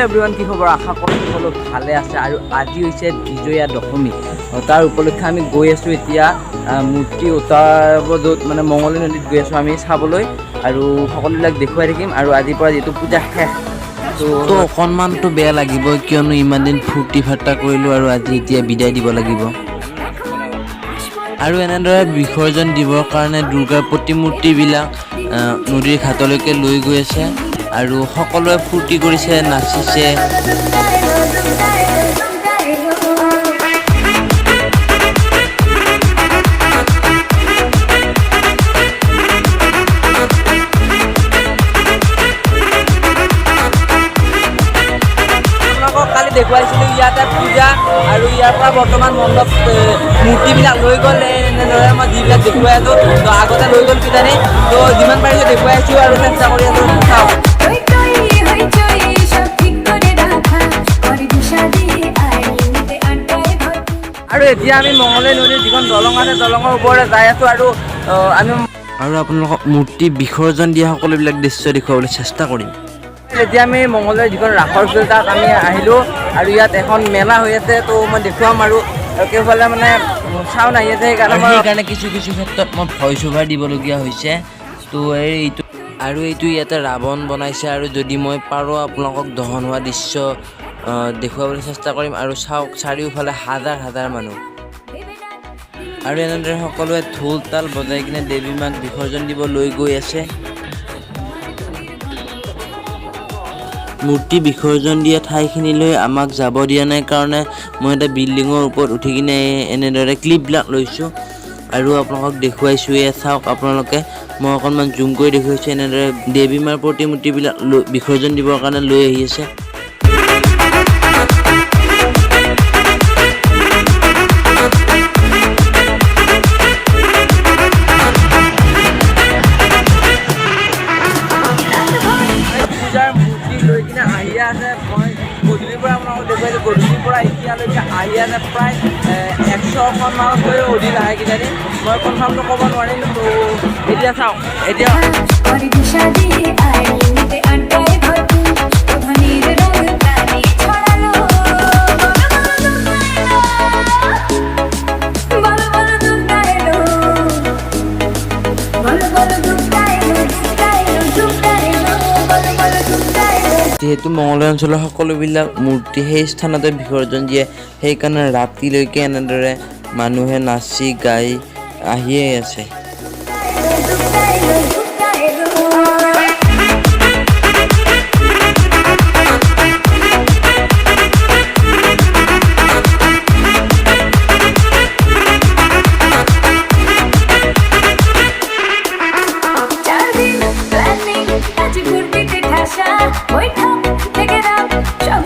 Everyone, কি খবৰ? আশা কৰোঁ সকলো ভালে আছে। আৰু আজি হৈছে বিজয়া দশমী, তাৰ উপলক্ষে আমি গৈ আছোঁ এতিয়া মূৰ্তি উঠাব, য'ত মানে মঙলদৈ নদীত গৈ আছোঁ আমি চাবলৈ, আৰু সকলোবিলাক দেখুৱাই থাকিম। আৰু আজিৰ পৰা যিহেতু পূজা শেষ, তো অকণমানতো বেয়া লাগিব, কিয়নো ইমান দিন ফূৰ্তি ফাৰ্তা কৰিলোঁ আৰু আজি এতিয়া বিদায় দিব লাগিব। আৰু এনেদৰে বিসৰ্জন দিবৰ কাৰণে দুৰ্গাৰ প্ৰতিমূৰ্তিবিলাক নদীৰ ঘাটলৈকে লৈ গৈ আছে, আৰু সকলোৱে ফূৰ্তি কৰিছে, নাচিছে। কালি দেখুৱাইছিলোঁ ইয়াতে পূজা, আৰু ইয়াৰ পৰা বৰ্তমান মণ্ডপ মূৰ্তিবিলাক লৈ গ'ল। এনেদৰে মই যিবিলাক দেখুৱাই আছোঁ, তো আগতে লৈ গ'ল কিজানি, তো যিমান পাৰিছোঁ দেখুৱাই আছোঁ আৰু চেষ্টা কৰি আছোঁ। চাওক, আৰু এতিয়া আমি মঙলদৈ নদীৰ যিখন দলং আছে, দলঙৰ ওপৰতে যাই আছোঁ, আৰু আপোনালোকক মূৰ্তি বিসৰ্জন দিয়া সকলোবিলাক দৃশ্য দেখুৱাবলৈ চেষ্টা কৰিম। এতিয়া আমি মঙলদৈৰ যিখন ৰাসৰ ফিল্ড, তাত আমি আহিলোঁ, আৰু ইয়াত এখন মেলা হৈ আছে, তো মই দেখুৱাম। আৰু কেইফালে মানে চাউণ্ড আহি আছে, সেইকাৰণে কিছু ক্ষেত্ৰত মই ভইচ অভাৰ দিবলগীয়া হৈছে। তো এইটো ইয়াতে ৰাৱণ বনাইছে, আৰু যদি মই পাৰোঁ আপোনালোকক দহন হোৱা দৃশ্য দেখুৱাবলৈ চেষ্টা কৰিম। আৰু চাওক, চাৰিওফালে হাজাৰ হাজাৰ মানুহ, আৰু এনেদৰে সকলোৱে ঢোল তাল বজাই কিনে দেৱী মাক বিসৰ্জন দিব লৈ গৈ আছে। মূৰ্তি বিসৰ্জন দিয়া ঠাইখিনিলৈ আমাক যাব দিয়া নাই কাৰণে মই এটা বিল্ডিঙৰ ওপৰত উঠি কিনে এনেদৰে ক্লিপবিলাক লৈছোঁ, আৰু আপোনালোকক দেখুৱাইছোঁ। এয়া চাওক আপোনালোকে, মই অকণমান জুম কৰি দেখুৱাইছোঁ। এনেদৰে দেৱী মাৰ প্ৰতিমূৰ্তিবিলাক বিসৰ্জন দিবৰ কাৰণে লৈ আহি আছে। লৈ কিনে আহি আছে, মই গধূলিৰ পৰা আপোনালোকক দেখুৱাইছোঁ। গধূলিৰ পৰা এতিয়ালৈকে আহি আছে প্ৰায় 100খন মানতকৈ অধিক আহে কিজানি, মই কনফাৰ্মটো ক'ব নোৱাৰিম। তো এতিয়া চাওক, এতিয়া যিহেতু মঙলদৈ অঞ্চলৰ সকলোবিলাক মূৰ্তি সেই স্থানতে বিসৰ্জন দিয়ে, সেইকাৰণে ৰাতিলৈকে এনেদৰে মানুহে নাচি গাই আহিয়ে আছে।